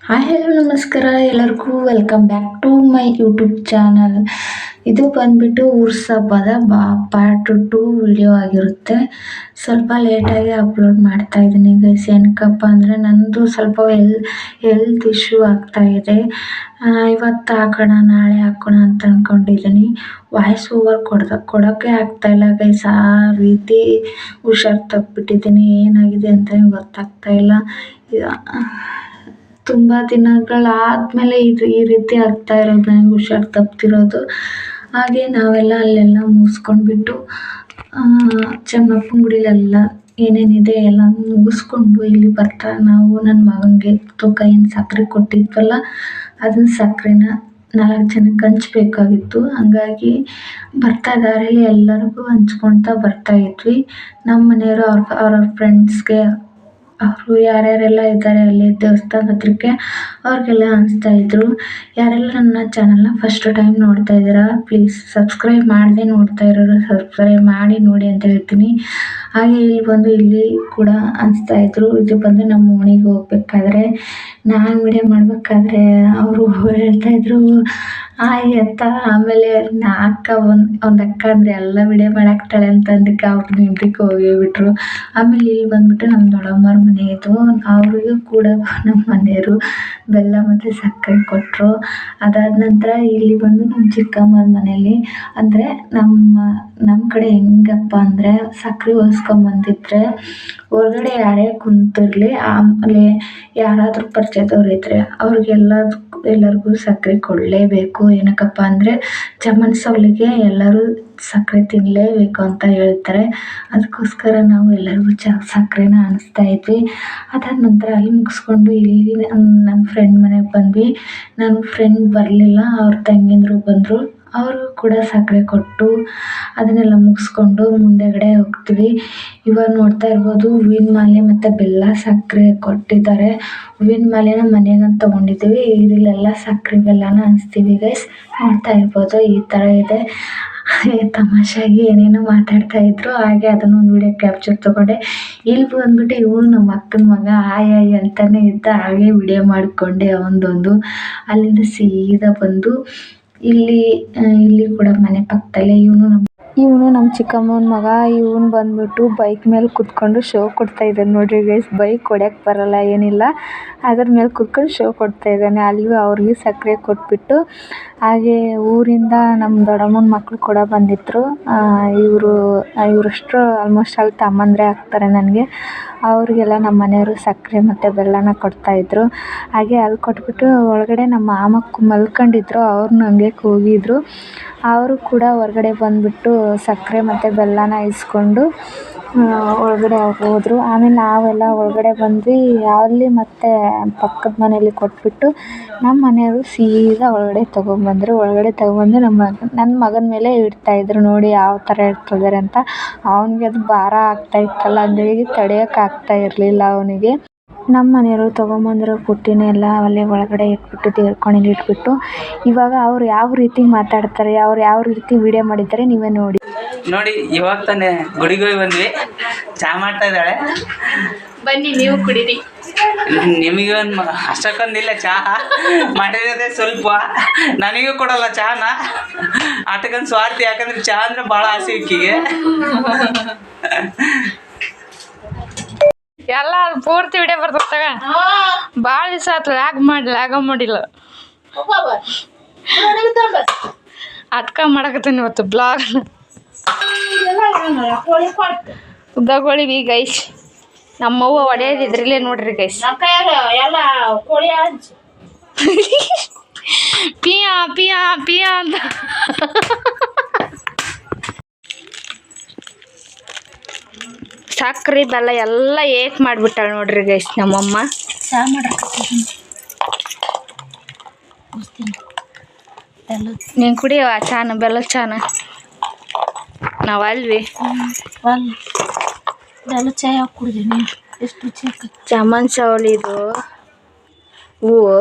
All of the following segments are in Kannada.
ಹಾಯ್ ಹಲೋ ನಮಸ್ಕಾರ ಎಲ್ಲರಿಗೂ welcome back to my YouTube channel. ಇದು ಬಂದ್ಬಿಟ್ಟು ಉರ್ಸ್ ಹಬ್ಬದ ಪಾರ್ಟ್ 2 ವಿಡಿಯೋ ಆಗಿರುತ್ತೆ. ಸ್ವಲ್ಪ ಲೇಟಾಗಿ ಅಪ್ಲೋಡ್ ಮಾಡ್ತಾ ಇದ್ದೀನಿ ಗೈಸ್. ಏನಕ್ಕಪ್ಪ ಅಂದರೆ ನಂದು ಸ್ವಲ್ಪ ಹೆಲ್ತ್ ಇಶ್ಯೂ ಆಗ್ತಾಯಿದೆ. ಇವತ್ತು ಹಾಕೋಣ ನಾಳೆ ಹಾಕೋಣ ಅಂತ ಅಂದ್ಕೊಂಡಿದ್ದೀನಿ. ವಾಯ್ಸ್ ಓವರ್ ಕೊಡೋಕ್ಕೆ ಆಗ್ತಾಯಿಲ್ಲ ಗೈಸ್. ಆ ರೀತಿ ಹುಷಾರು ತಪ್ಪಿಬಿಟ್ಟಿದ್ದೀನಿ. ಏನಾಗಿದೆ ಅಂತಲೇ ಗೊತ್ತಾಗ್ತಾಯಿಲ್ಲ. ತುಂಬ ದಿನಗಳಾದಮೇಲೆ ಈ ರೀತಿ ಆಗ್ತಾ ಇರೋದು, ನನಗೆ ಹುಷಾರು ತಪ್ತಿರೋದು. ಹಾಗೆ ನಾವೆಲ್ಲ ಅಲ್ಲೆಲ್ಲ ಮುಗಿಸ್ಕೊಂಡ್ಬಿಟ್ಟು ಚೆನ್ನಪ್ಪನ ಗುಡಿಲೆಲ್ಲ ಏನೇನಿದೆ ಎಲ್ಲ ಮುಗಿಸ್ಕೊಂಡು ಇಲ್ಲಿ ಬರ್ತಾ ನಾವು ನನ್ನ ಮಗನಿಗೆ ಕೈಯಿಂದ ಸಕ್ಕರೆ ಕೊಟ್ಟಿದ್ವಲ್ಲ, ಅದನ್ನ ಸಕ್ಕರೆನ 4 ಜನಕ್ಕೆ ಹಂಚ್ಬೇಕಾಗಿತ್ತು. ಹಂಗಾಗಿ ಬರ್ತಾ ದಾರಿಯಲ್ಲಿ ಎಲ್ಲರಿಗೂ ಹಂಚ್ಕೊಳ್ತಾ ಬರ್ತಾ ಇದ್ವಿ. ನಮ್ಮ ಮನೆಯವರು ಅವ್ರ ಫ್ರೆಂಡ್ಸ್ಗೆ, ಅವರು ಯಾರ್ಯಾರೆಲ್ಲ ಇದ್ದಾರೆ ಅಲ್ಲಿ ದೇವಸ್ಥಾನದ ಹತ್ರಕ್ಕೆ ಅವ್ರಿಗೆಲ್ಲ ಹಂಚ್ತಾ ಇದ್ರು. ಯಾರೆಲ್ಲ ನನ್ನ ಚಾನಲ್ನ ಫಸ್ಟ್ ಟೈಮ್ ನೋಡ್ತಾ ಇದ್ದೀರಾ, ಪ್ಲೀಸ್ ಸಬ್ಸ್ಕ್ರೈಬ್ ಮಾಡದೆ ನೋಡ್ತಾ ಇರೋರು ಸಬ್ಸ್ಕ್ರೈಬ್ ಮಾಡಿ ನೋಡಿ ಅಂತ ಹೇಳ್ತೀನಿ. ಹಾಗೆ ಇಲ್ಲಿ ಕೂಡ ಹಂಚ್ತಾ ಇದ್ರು. ಇದು ಬಂದು ನಮ್ಮ ಓಣಿಗೆ ಹೋಗ್ಬೇಕಾದ್ರೆ ನಾನು ವಿಡಿಯೋ ಮಾಡಬೇಕಾದ್ರೆ ಅವರು ಹೇಳ್ತಾ ಇದ್ರು ಹಾಯ್ ಅಂತ. ಆಮೇಲೆ ಒಂದು ಅಕ್ಕ ಅಂದರೆ ಎಲ್ಲ ವಿಡಿಯೋ ಮಾಡಾಕ್ತಾಳೆ ಅಂತ ಅಂದಕ್ಕೆ ಅವ್ರು ನಿಂತಕ್ಕೆ ಹೋಗಿಬಿಟ್ರು. ಆಮೇಲೆ ಇಲ್ಲಿ ಬಂದ್ಬಿಟ್ಟು ನಮ್ಮ ದೊಡ್ಡಮ್ಮವ್ರ ಮನೆ ಇದು. ಅವ್ರಿಗೂ ಕೂಡ ನಮ್ಮ ಮನೆಯವರು ಬೆಲ್ಲ ಮತ್ತು ಸಕ್ಕರೆ ಕೊಟ್ಟರು. ಅದಾದ ನಂತರ ಇಲ್ಲಿ ಬಂದು ನಮ್ಮ ಚಿಕ್ಕಮ್ಮನ ಮನೇಲಿ, ಅಂದರೆ ನಮ್ಮ ಕಡೆ ಹೆಂಗಪ್ಪ ಅಂದರೆ ಸಕ್ಕರೆ ಹೊಸ್ಕೊಂಬಂದಿದ್ರೆ ಹೊರಗಡೆ ಯಾರೇ ಕುಂತಿರಲಿ, ಆಮೇಲೆ ಯಾರಾದರೂ ಪರಿಚಯದವ್ರು ಇದ್ದರೆ ಎಲ್ಲರಿಗೂ ಸಕ್ಕರೆ ಕೊಡಲೇಬೇಕು. ಏನಕ್ಕಪ್ಪ ಅಂದರೆ ಚಮನ್ ಸವಲಿಗೆ ಎಲ್ಲರೂ ಸಕ್ಕರೆ ತಿನ್ನಲೇಬೇಕು ಅಂತ ಹೇಳ್ತಾರೆ. ಅದಕ್ಕೋಸ್ಕರ ನಾವು ಎಲ್ಲರಿಗೂ ಸಕ್ಕರೆನ ಹಂಚ್ತಾ ಇದ್ವಿ. ಅದಾದ ನಂತರ ಅಲ್ಲಿ ಮುಗಿಸ್ಕೊಂಡು ಇಲ್ಲಿ ನನ್ನ ಫ್ರೆಂಡ್ ಮನೆಗೆ ಬಂದ್ವಿ. ನನ್ನ ಫ್ರೆಂಡ್ ಬರಲಿಲ್ಲ, ಅವ್ರ ತಂಗಿಯಂದ್ರು ಬಂದರು. ಅವರು ಕೂಡ ಸಕ್ಕರೆ ಕೊಟ್ಟು ಅದನ್ನೆಲ್ಲ ಮುಗಿಸ್ಕೊಂಡು ಮುಂದೆಗಡೆ ಹೋಗ್ತೀವಿ. ಇವಾಗ ನೋಡ್ತಾ ಇರ್ಬೋದು ಹೂವಿನ ಮಾಲೆ ಮತ್ತು ಬೆಲ್ಲ ಸಕ್ಕರೆ ಕೊಟ್ಟಿದ್ದಾರೆ. ಹೂವಿನ ಮಾಲೆನ ಮನೆಗಂತ ತೊಗೊಂಡಿದ್ದೀವಿ. ಇಲ್ಲೆಲ್ಲ ಸಕ್ಕರೆ ಬೆಲ್ಲನ ಹಂಚ್ತೀವಿ ಗೈಸ್. ನೋಡ್ತಾ ಇರ್ಬೋದು ಈ ಥರ ಇದೆ. ತಮಾಷೆಯಾಗಿ ಏನೇನೋ ಮಾತಾಡ್ತಾ ಇದ್ರು. ಹಾಗೆ ಅದನ್ನೊಂದು ವಿಡಿಯೋ ಕ್ಯಾಪ್ಚರ್ ತೊಗೊಂಡೆ. ಇಲ್ಲಿ ಬಂದ್ಬಿಟ್ಟು ಇವನು ನಮ್ಮ ಅಕ್ಕನ ಮಗ ಆಯ್ ಅಂತಾನೆ ಇದ್ದ. ಹಾಗೆ ವಿಡಿಯೋ ಮಾಡಿಕೊಂಡೆ ಅವನದೊಂದು. ಅಲ್ಲಿಂದ ಸೀದಾ ಬಂದು ಇಲ್ಲಿ ಕೂಡ ಮನೆ ಪಕ್ಕದಲ್ಲೇ ಇವನು ನಮ್ಮ ಚಿಕ್ಕಮ್ಮನ ಮಗ. ಇವನು ಬಂದ್ಬಿಟ್ಟು ಬೈಕ್ ಮೇಲೆ ಕುತ್ಕೊಂಡು ಶೋ ಕೊಡ್ತಾ ಇದ್ದಾನೆ ನೋಡ್ರಿ ಗೈಸ್. ಬೈಕ್ ಹೊಡ್ಯಕ್ಕೆ ಬರಲ್ಲ ಏನಿಲ್ಲ, ಅದ್ರ ಮೇಲೆ ಕುತ್ಕೊಂಡು ಶೋ ಕೊಡ್ತಾ ಇದ್ದಾನೆ. ಅಲ್ಲಿಗೂ ಅವ್ರಿಗೆ ಸಕ್ಕರೆ ಕೊಟ್ಬಿಟ್ಟು ಹಾಗೆ ಊರಿಂದ ನಮ್ಮ ದೊಡ್ಡಮ್ಮನ ಮಕ್ಕಳು ಕೂಡ ಬಂದಿದ್ದರು. ಇವರಷ್ಟು ಆಲ್ಮೋಸ್ಟ್ ಅಲ್ಲಿ ತಮ್ಮಂದರೆ ಆಗ್ತಾರೆ ನನಗೆ. ಅವ್ರಿಗೆಲ್ಲ ನಮ್ಮ ಮನೆಯವರು ಸಕ್ಕರೆ ಮತ್ತು ಬೆಲ್ಲನ ಕೊಡ್ತಾಯಿದ್ರು. ಹಾಗೆ ಅಲ್ಲಿ ಕೊಟ್ಬಿಟ್ಟು ಒಳಗಡೆ ನಮ್ಮ ಮಾಮ ಮಲ್ಕೊಂಡಿದ್ರು, ಅವ್ರನ್ನ ಹಂಗೆ ಕೂಗಿದ್ರು. ಅವರು ಕೂಡ ಹೊರಗಡೆ ಬಂದುಬಿಟ್ಟು ಸಕ್ಕರೆ ಮತ್ತು ಬೆಲ್ಲನ ಇಸ್ಕೊಂಡು ಒಳಗಡೆ ಹೋದರು. ಆಮೇಲೆ ನಾವೆಲ್ಲ ಒಳಗಡೆ ಬಂದ್ವಿ. ಅಲ್ಲಿ ಮತ್ತೆ ಪಕ್ಕದ ಮನೆಯಲ್ಲಿ ಕೊಟ್ಬಿಟ್ಟು ನಮ್ಮ ಮನೆಯವರು ಸೀದಾ ಒಳಗಡೆ ತೊಗೊಂಬಂದರು. ಒಳಗಡೆ ತೊಗೊಂಬಂದು ನನ್ನ ಮಗನ ಮೇಲೆ ಇಡ್ತಾಯಿದ್ರು. ನೋಡಿ ಯಾವ ಥರ ಇಡ್ತಿದ್ದಾರೆ ಅಂತ. ಅವನಿಗೆ ಅದು ಭಾರ ಆಗ್ತಾಯಿತ್ತಲ್ಲ, ಹಂಗಾಗಿ ತಡೆಯೋಕ್ಕೆ ಆಗ್ತಾ ಇರಲಿಲ್ಲ ಅವನಿಗೆ. ನಮ್ಮ ಮನೆಯವರು ತೊಗೊಂಬಂದಿರೋ ಪುಟ್ಟಿನೆಲ್ಲ ಅಲ್ಲೇ ಒಳಗಡೆ ಇಟ್ಬಿಟ್ಟು ದೇವ್ರ ಕೋಣೆಲಿ ಇಟ್ಬಿಟ್ಟು ಇವಾಗ ಅವ್ರು ಯಾವ ರೀತಿ ಮಾತಾಡ್ತಾರೆ, ಅವ್ರು ಯಾವ ರೀತಿ ವಿಡಿಯೋ ಮಾಡಿದ್ದಾರೆ ನೀವೇ ನೋಡಿ. ಇವಾಗ ತಾನೇ ಗುಡಿಗೆ ಹೋಗಿ ಬಂದ್ವಿ. ಚಹಾ ಮಾಡ್ತಾ ಇದ್ದಾಳೆ, ಬನ್ನಿ ನೀವು ಕುಡೀರಿ. ನಿಮಗೆ ಅಷ್ಟಕ್ಕೊಂದಿಲ್ಲ ಚಹಾ ಮಾಡಿರೋದೇ ಸ್ವಲ್ಪ. ನನಗೂ ಕೊಡಲ್ಲ ಚಹಾನ, ಆಟಕ್ಕಂದು ಸ್ವಾರ್ಥಿ. ಯಾಕಂದ್ರೆ ಚಹಾ ಅಂದ್ರೆ ಭಾಳ ಆಸೆ ಇಕ್ಕಿಗೆ. ಎಲ್ಲ ಪೂರ್ತಿ ವಿಡಿಯೋ ಬರ್ತದಾಗ ಭಾಳ ದಿವಸ ಆಯ್ತು ಲ್ಯಾಗ ಮಾಡಿಲ್ಲ. ಅದ್ಕ ಮಾಡಕತ್ತೀನಿ ಇವತ್ತು ಬ್ಲಾಗ್. ಉದ್ದಗೊಳಿವಿ ಗೈಸ್. ನಮ್ಮವ್ವ ಹೊಡೆಯೋದು ಇದ್ರಲ್ಲೇ ನೋಡ್ರಿ ಗೈಸ್. ಪಿಯಾ ಪಿಯಾ ಪಿಯಾ ಅಂತ ಸಕ್ಕರೆ ಬೆಲ್ಲ ಎಲ್ಲ ಏಕ್ ಮಾಡಿಬಿಟ್ಟಾಳೆ ನೋಡ್ರಿ ಗೈಸ್ ನಮ್ಮಮ್ಮ. ನೀನು ಕುಡಿಯವ ಚಾನ, ಬೆಲ್ಲದ ಚಾನ. ನಾವು ಅಲ್ವಿ ಬೆಲ್ಲ ಚಾಯ್ ಹಾಕಿ ಕುಡಿದೀನಿ. ಎಷ್ಟು ಚಮನ್ ಸವಳಿದು ಹೂವು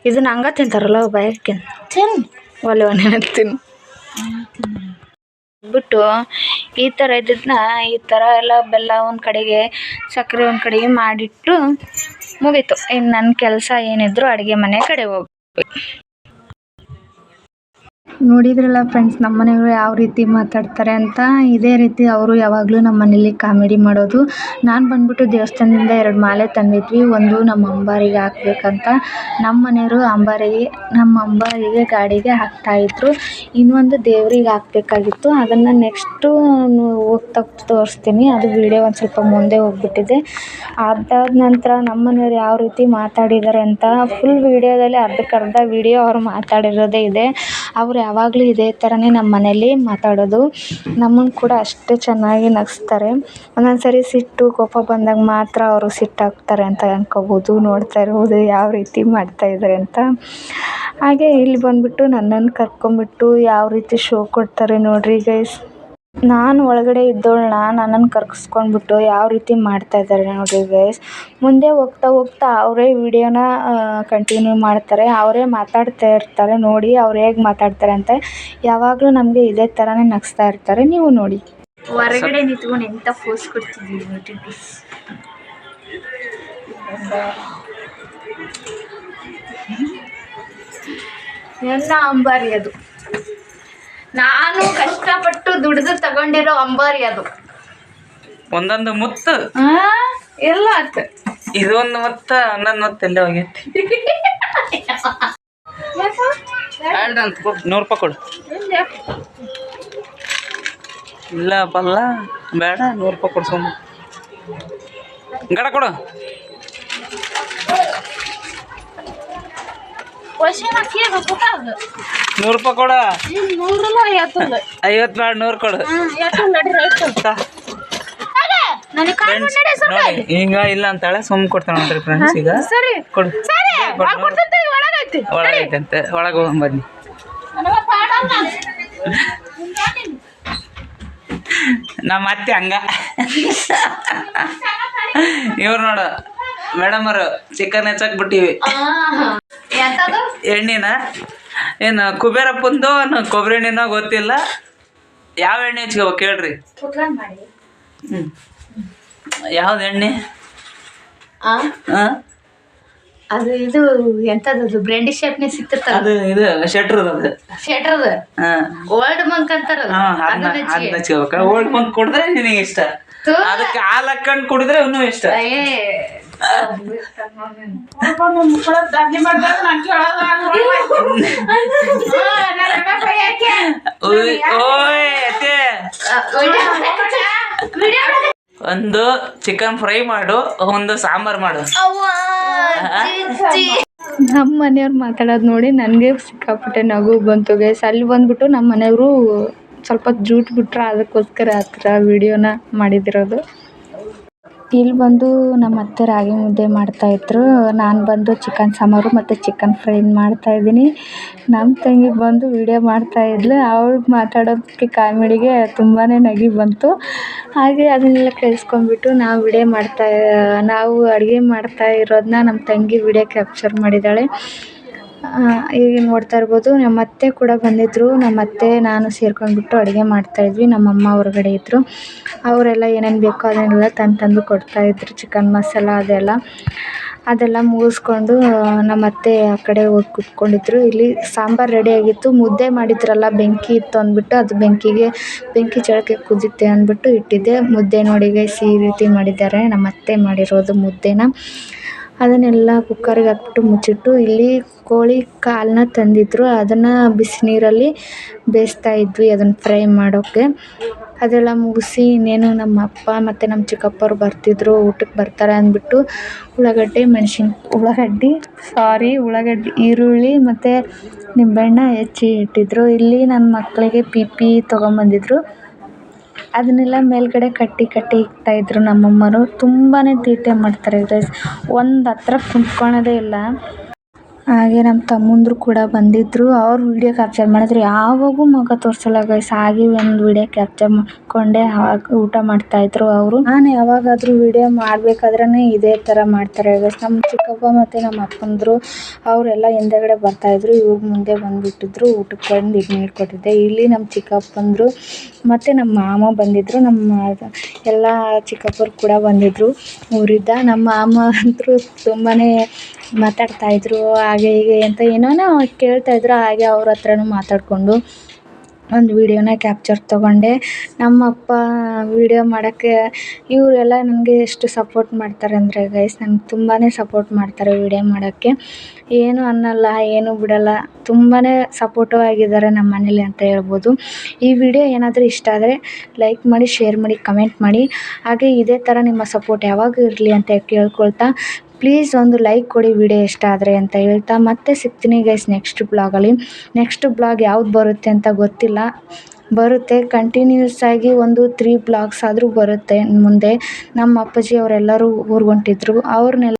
ಇದನ್ನ ಹಂಗ ತಿಂತಾರಲ್ಲ ಬಯಕ್ಕೆ. ಒಲೆ ತಿನ್ನು. ಬಿಟ್ಟು ಈ ಥರ ಇದ್ದದನ್ನ ಈ ಥರ ಎಲ್ಲ ಬೆಲ್ಲ ಒಂದು ಕಡೆಗೆ ಸಕ್ಕರೆ ಒಂದು ಕಡೆಗೆ ಮಾಡಿಟ್ಟು ಮುಗೀತು. ಇನ್ನು ನನ್ನ ಕೆಲಸ ಏನಿದ್ರು ಅಡುಗೆ ಮನೆ ಕಡೆ ಹೋಗ್ಬೇಕು. ನೋಡಿದ್ರಲ್ಲ ಫ್ರೆಂಡ್ಸ್, ನಮ್ಮ ಮನೆಯವರು ಯಾವ ರೀತಿ ಮಾತಾಡ್ತಾರೆ ಅಂತ. ಇದೇ ರೀತಿ ಅವರು ಯಾವಾಗಲೂ ನಮ್ಮ ಮನೇಲಿ ಕಾಮಿಡಿ ಮಾಡೋದು. ನಾನು ಬಂದ್ಬಿಟ್ಟು ದೇವಸ್ಥಾನದಿಂದ 2 ಮಾಲೆ ತಂದಿದ್ವಿ. ಒಂದು ನಮ್ಮ ಅಂಬಾರಿಗೆ ಹಾಕ್ಬೇಕಂತ, ನಮ್ಮ ಮನೆಯವರು ನಮ್ಮ ಅಂಬಾರಿಗೆ ಗಾಡಿಗೆ ಹಾಕ್ತಾಯಿದ್ರು. ಇನ್ನೊಂದು ದೇವ್ರಿಗೆ ಹಾಕ್ಬೇಕಾಗಿತ್ತು. ಅದನ್ನು ನೆಕ್ಸ್ಟು ಹೋಗ್ತಾ ತೋರಿಸ್ತೀನಿ. ಅದು ವಿಡಿಯೋ ಒಂದು ಸ್ವಲ್ಪ ಮುಂದೆ ಹೋಗ್ಬಿಟ್ಟಿದೆ. ಅದಾದ ನಂತರ ನಮ್ಮ ಮನೆಯವ್ರು ಯಾವ ರೀತಿ ಮಾತಾಡಿದ್ದಾರೆ ಅಂತ ಫುಲ್ ವಿಡಿಯೋದಲ್ಲಿ ಅರ್ಧಕ್ಕರ್ಧ ವಿಡಿಯೋ ಅವ್ರು ಮಾತಾಡಿರೋದೇ ಇದೆ. ಅವ್ರು ಯಾವಾಗಲೂ ಇದೇ ಥರನೇ ನಮ್ಮ ಮನೇಲಿ ಮಾತಾಡೋದು. ನಮ್ಮನ್ನು ಕೂಡ ಅಷ್ಟೇ ಚೆನ್ನಾಗಿ ನಗಿಸ್ತಾರೆ. ಒಂದೊಂದು ಸರಿ ಸಿಟ್ಟು ಕೋಪ ಬಂದಾಗ ಮಾತ್ರ ಅವರು ಸಿಟ್ಟಾಗ್ತಾರೆ ಅಂತ ಅನ್ಕೋಬೋದು. ನೋಡ್ತಾ ಇರ್ಬೋದು ಯಾವ ರೀತಿ ಮಾಡ್ತಾಯಿದ್ದಾರೆ ಅಂತ. ಹಾಗೆ ಇಲ್ಲಿ ಬಂದುಬಿಟ್ಟು ನನ್ನನ್ನು ಕರ್ಕೊಂಬಿಟ್ಟು ಯಾವ ರೀತಿ ಶೋ ಕೊಡ್ತಾರೆ ನೋಡ್ರಿ ಗೈಸ್. ನಾನು ಒಳಗಡೆ ಇದ್ದೋಳನ್ನ ನನ್ನನ್ನು ಕರ್ಗಿಸ್ಕೊಂಡ್ಬಿಟ್ಟು ಯಾವ ರೀತಿ ಮಾಡ್ತಾಯಿದ್ದಾರೆ ನೋಡ್ರಿ ಗೈಸ್. ಮುಂದೆ ಹೋಗ್ತಾ ಅವರೇ ವಿಡಿಯೋನ ಕಂಟಿನ್ಯೂ ಮಾಡ್ತಾರೆ. ಅವರೇ ಮಾತಾಡ್ತಾ ಇರ್ತಾರೆ. ನೋಡಿ ಅವ್ರು ಹೇಗೆ ಮಾತಾಡ್ತಾರೆ ಅಂತ. ಯಾವಾಗಲೂ ನಮಗೆ ಇದೇ ಥರನೇ ನಗಿಸ್ತಾ ಇರ್ತಾರೆ. ನೀವು ನೋಡಿ. ಹೊರಗಡೆ ನಿಂತ್ಕೊಂಡು ಎಂಥ ಫೋಸ್ ಕೊಡ್ತಿದ್ದೀವಿ ನೋಡಿ. ನನ್ನ ಅಂಬಾರಿ ಅದು, ನಾನು ಕಷ್ಟಪಟ್ಟು ದುಡಿದು ತಗೊಂಡಿರೋ ಅಂಬಾರಿ ಅದು. ಒಂದೊಂದು ಮುತ್ತು ಎಲ್ಲ ಆಯ್ತು. ಇದೊಂದು ಮುತ್ತ, ಹನ್ನೊಂದು ಮುತ್ತ ಎಲ್ಲ ಹೋಗೈತಿ. 100 ರೂಪಾಯಿ ಕೊಡು. ಇಲ್ಲ ಬಲ್ಲ ಬೇಡ, 100 ರೂಪಾಯಿ ಕೊಡ್ಸೋಣ. ಗಡ ಕೊಡು. 100 ರೂಪಾಯಿ ಕೊಡ. 50 ಬೇಡ, 100 ಕೊಡು. ಈಗ ಇಲ್ಲ ಅಂತಾಳೆ, ಸುಮ್ ಕೊಡ್ತಾಳೆ ನೋಡ್ರಿ ಫ್ರೆಂಡ್ಸ್. ಈಗ ಕೊಡು. ಒಳಗೈತಂತೆ, ಒಳಗೆ ಹೋಗಿ ಬನ್ನಿ. ನಮ್ಮ ಅತ್ತೆ ಹಂಗ. ಇವ್ರು ನೋಡು ಮೇಡಮ್ ಅವರು ಚಿಕನ್ ಹೆಚ್ಚಾಕ್ ಬಿಟ್ಟಿವಿ. ಎಣ್ಣಿನ ಏನು ಕುಬೇರಪ್ಪಂದು ಕೊಬ್ಬರಿ ಎಣ್ಣಿನ ಗೊತ್ತಿಲ್ಲ. ಯಾವ ಎಣ್ಣೆ ಹಚ್ಕೋಬೇಕು ಹೇಳ್ರಿ. ಯಾವ್ದು ಎಣ್ಣೆ? ಅದು ಇದು ಎಂತದದು ಬ್ರ್ಯಾಂಡಿ ಶೇಪ್ನೇ ಸಿಕ್ತದ. ಅದು ಇದು ಶೆಟ್ರದ. ಅದು ಶೆಟ್ರದ ಓಲ್ಡ್ ಮಂಕ್ ಅಂತಾರ. ಅದನ್ನ ಹಚ್ಕೋಬೇಕ. ಓಲ್ಡ್ ಮಂಕ್ ಕುಡಿದ್ರೆ ನಿನಗೆ ಇಷ್ಟ, ಅದಕ್ಕೆ ಹಾಲು ಹಾಕೊಂಡು ಕುಡಿದ್ರೆ ಇನ್ನೂ ಇಷ್ಟ. ಒಂದು ಚಿಕನ್ ಫ್ರೈ ಮಾಡು, ಒಂದು ಸಾಂಬಾರ್ ಮಾಡು. ನಮ್ಮ ಮನೆಯವ್ರು ಮಾತಾಡೋದು ನೋಡಿ ನನಗೆ ಸಿಕ್ಕಾಪಟ್ಟೆ ನಗು ಬಂತು ಗೈಸ್. ಅಲ್ಲಿ ಬಂದ್ಬಿಟ್ಟು ನಮ್ಮ ಮನೆಯವರು ಸ್ವಲ್ಪ ಜೂಟ್ ಬಿಟ್ರೆ ಅದಕ್ಕೋಸ್ಕರ ಆ ಥರ ವಿಡಿಯೋನ ಮಾಡಿದಿರೋದು. ಇಲ್ಲಿ ಬಂದು ನಮ್ಮ ಅತ್ತೆ ರಾಗಿ ಮುದ್ದೆ ಮಾಡ್ತಾಯಿದ್ರು. ನಾನು ಬಂದು ಚಿಕನ್ ಸಾಂಬಾರು ಮತ್ತು ಚಿಕನ್ ಫ್ರೈ ಮಾಡ್ತಾಯಿದ್ದೀನಿ. ನಮ್ಮ ತಂಗಿ ಬಂದು ವಿಡಿಯೋ ಮಾಡ್ತಾಯಿದ್ಲು. ಅವಳು ಮಾತಾಡೋದಕ್ಕೆ ಕಾಮಿಡಿಗೆ ತುಂಬಾ ನಗಿ ಬಂತು. ಹಾಗೆ ಅದನ್ನೆಲ್ಲ ಕೇಳಿಸ್ಕೊಂಡ್ಬಿಟ್ಟು ನಾವು ಅಡುಗೆ ಮಾಡ್ತಾ ಇರೋದನ್ನ ನಮ್ಮ ತಂಗಿ ವಿಡಿಯೋ ಕ್ಯಾಪ್ಚರ್ ಮಾಡಿದ್ದಾಳೆ. ಈಗ ನೋಡ್ತಾ ಇರ್ಬೋದು. ನಮ್ಮ ಅತ್ತೆ ಕೂಡ ಬಂದಿದ್ದರು. ನಮ್ಮ ಅತ್ತೆ ನಾನು ಸೇರ್ಕೊಂಡ್ಬಿಟ್ಟು ಅಡುಗೆ ಮಾಡ್ತಾಯಿದ್ವಿ. ನಮ್ಮಮ್ಮ ಹೊರಗಡೆ ಇದ್ದರು. ಅವರೆಲ್ಲ ಏನೇನು ಬೇಕೋ ಅದನ್ನೆಲ್ಲ ತಂದು ಕೊಡ್ತಾಯಿದ್ರು. ಚಿಕನ್ ಮಸಾಲ ಅದೆಲ್ಲ ಮುಗಿಸ್ಕೊಂಡು ನಮ್ಮ ಅತ್ತೆ ಆ ಕಡೆ ಹೋಗಿ ಕೂತ್ಕೊಂಡಿದ್ರು. ಇಲ್ಲಿ ಸಾಂಬಾರು ರೆಡಿಯಾಗಿತ್ತು. ಮುದ್ದೆ ಮಾಡಿದ್ರಲ್ಲ, ಬೆಂಕಿ ಇತ್ತು ಅಂದ್ಬಿಟ್ಟು ಅದು ಬೆಂಕಿ ಜಳಕ್ಕೆ ಕುದಿತ್ತೆ ಅಂದ್ಬಿಟ್ಟು ಇಟ್ಟಿದ್ದೆ. ಮುದ್ದೆ ನೋಡಿ ಗೈಸ್ ಈ ರೀತಿ ಮಾಡಿದ್ದಾರೆ. ನಮ್ಮ ಅತ್ತೆ ಮಾಡಿರೋದು ಮುದ್ದೆನ. ಅದನ್ನೆಲ್ಲ ಕುಕ್ಕರಿಗೆ ಹಾಕ್ಬಿಟ್ಟು ಮುಚ್ಚಿಟ್ಟು ಇಲ್ಲಿ ಕೋಳಿ ಕಾಲನ್ನ ತಂದಿದ್ದರು. ಅದನ್ನು ಬಿಸಿನೀರಲ್ಲಿ ಬೇಯಿಸ್ತಾ ಇದ್ವಿ ಅದನ್ನು ಫ್ರೈ ಮಾಡೋಕ್ಕೆ. ಅದೆಲ್ಲ ಮುಗಿಸಿ ಇನ್ನೇನು ನಮ್ಮ ಅಪ್ಪ ಮತ್ತು ನಮ್ಮ ಚಿಕ್ಕಪ್ಪರು ಬರ್ತಿದ್ರು, ಊಟಕ್ಕೆ ಬರ್ತಾರೆ ಅಂದ್ಬಿಟ್ಟು ಉಳ್ಳಾಗಡ್ಡಿ, ಈರುಳ್ಳಿ ಮತ್ತು ನಿಂಬೆಹಣ್ಣು ಹೆಚ್ಚಿ ಇಟ್ಟಿದ್ರು. ಇಲ್ಲಿ ನನ್ನ ಮಕ್ಕಳಿಗೆ ಪಿ ತೊಗೊಂಬಂದಿದ್ರು. ಅದನ್ನೆಲ್ಲ ಮೇಲ್ಗಡೆ ಕಟ್ಟಿ ಇಕ್ತಾಯಿದ್ರು ನಮ್ಮಮ್ಮರು. ತುಂಬಾ ತೀಟೆ ಮಾಡ್ತಾರೆ ಗೈಸ್. ಒಂದು ಹತ್ರ ಕುಂತ್ಕೊಳ್ಳೋದೇ ಇಲ್ಲ. ಹಾಗೆ ನಮ್ಮ ತಮ್ಮಂದ್ರು ಕೂಡ ಬಂದಿದ್ದರು. ಅವ್ರು ವೀಡಿಯೋ ಕ್ಯಾಪ್ಚರ್ ಮಾಡಿದ್ರು. ಯಾವಾಗೂ ಮುಖ ತೋರಿಸಲ್ಲ ಗೈಸ್. ಹಾಗೆ ಒಂದು ವೀಡಿಯೋ ಕ್ಯಾಪ್ಚರ್ ಮಾಡಿಕೊಂಡೆ ಆವಾಗ ಊಟ ಮಾಡ್ತಾಯಿದ್ರು ಅವರು. ನಾನು ಯಾವಾಗಾದರೂ ವೀಡಿಯೋ ಮಾಡಬೇಕಾದ್ರೇ ಇದೇ ಥರ ಮಾಡ್ತಾರೆ ಗೈಸ್. ನಮ್ಮ ಚಿಕ್ಕಪ್ಪ ಮತ್ತು ನಮ್ಮ ಅಪ್ಪಂದರು ಅವರೆಲ್ಲ ಹಿಂದೆಗಡೆ ಬರ್ತಾಯಿದ್ರು. ಇವ್ರು ಮುಂದೆ ಬಂದುಬಿಟ್ಟಿದ್ರು. ಊಟಕ್ಕೆ ಬಂದು ಇದು ನೀಡ್ಕೊಟ್ಟಿದ್ದೆ. ಇಲ್ಲಿ ನಮ್ಮ ಚಿಕ್ಕಪ್ಪಂದರು ಮತ್ತು ನಮ್ಮ ಮಾಮ ಬಂದಿದ್ದರು. ನಮ್ಮ ಎಲ್ಲ ಚಿಕ್ಕಪ್ಪರು ಕೂಡ ಬಂದಿದ್ದರು ಊರಿಂದ. ನಮ್ಮ ಮಾಮ ಅಂತೂ ತುಂಬಾ ಮಾತಾಡ್ತಾಯಿದ್ರು. ಹಾಗೆ ಹೀಗೆ ಅಂತ ಏನೇನೋ ಕೇಳ್ತಾಯಿದ್ರು. ಹಾಗೆ ಅವ್ರ ಹತ್ರನೂ ಮಾತಾಡಿಕೊಂಡು ಒಂದು ವೀಡಿಯೋನ ಕ್ಯಾಪ್ಚರ್ ತೊಗೊಂಡೆ. ನಮ್ಮಪ್ಪ ವೀಡಿಯೋ ಮಾಡೋಕ್ಕೆ ಇವರೆಲ್ಲ ನನಗೆ ಎಷ್ಟು ಸಪೋರ್ಟ್ ಮಾಡ್ತಾರೆ ಅಂದರೆ ಗೈಸ್, ನನಗೆ ತುಂಬಾ ಸಪೋರ್ಟ್ ಮಾಡ್ತಾರೆ ವೀಡಿಯೋ ಮಾಡೋಕ್ಕೆ. ಏನೂ ಅನ್ನಲ್ಲ, ಏನೂ ಬಿಡಲ್ಲ. ತುಂಬಾ ಸಪೋರ್ಟಿವ್ ಆಗಿದ್ದಾರೆ ನಮ್ಮ ಮನೇಲಿ ಅಂತ ಹೇಳ್ಬೋದು. ಈ ವಿಡಿಯೋ ಏನಾದರೂ ಇಷ್ಟ ಆದರೆ ಲೈಕ್ ಮಾಡಿ, ಶೇರ್ ಮಾಡಿ, ಕಮೆಂಟ್ ಮಾಡಿ. ಹಾಗೆ ಇದೇ ಥರ ನಿಮ್ಮ ಸಪೋರ್ಟ್ ಯಾವಾಗ ಇರಲಿ ಅಂತ ಕೇಳ್ಕೊಳ್ತಾ, ಪ್ಲೀಸ್ ಒಂದು ಲೈಕ್ ಕೊಡಿ ವಿಡಿಯೋ ಇಷ್ಟ ಆದರೆ ಅಂತ ಹೇಳ್ತಾ ಮತ್ತೆ ಸಿಗ್ತೀನಿ ಗೈಸ್ ನೆಕ್ಸ್ಟ್ ಬ್ಲಾಗಲ್ಲಿ. ನೆಕ್ಸ್ಟ್ ಬ್ಲಾಗ್ ಯಾವ್ದು ಬರುತ್ತೆ ಅಂತ ಗೊತ್ತಿಲ್ಲ. ಬರುತ್ತೆ ಕಂಟಿನ್ಯೂಸ್ ಆಗಿ ಒಂದು 3 ಬ್ಲಾಗ್ಸ್ ಆದರೂ ಬರುತ್ತೆ ಮುಂದೆ. ನಮ್ಮ ಅಪ್ಪಾಜಿ ಅವರೆಲ್ಲರೂ ಊರಿಗೆ ಹೊಂಟಿದ್ರು. ಅವ್ರನ್ನೆಲ್ಲ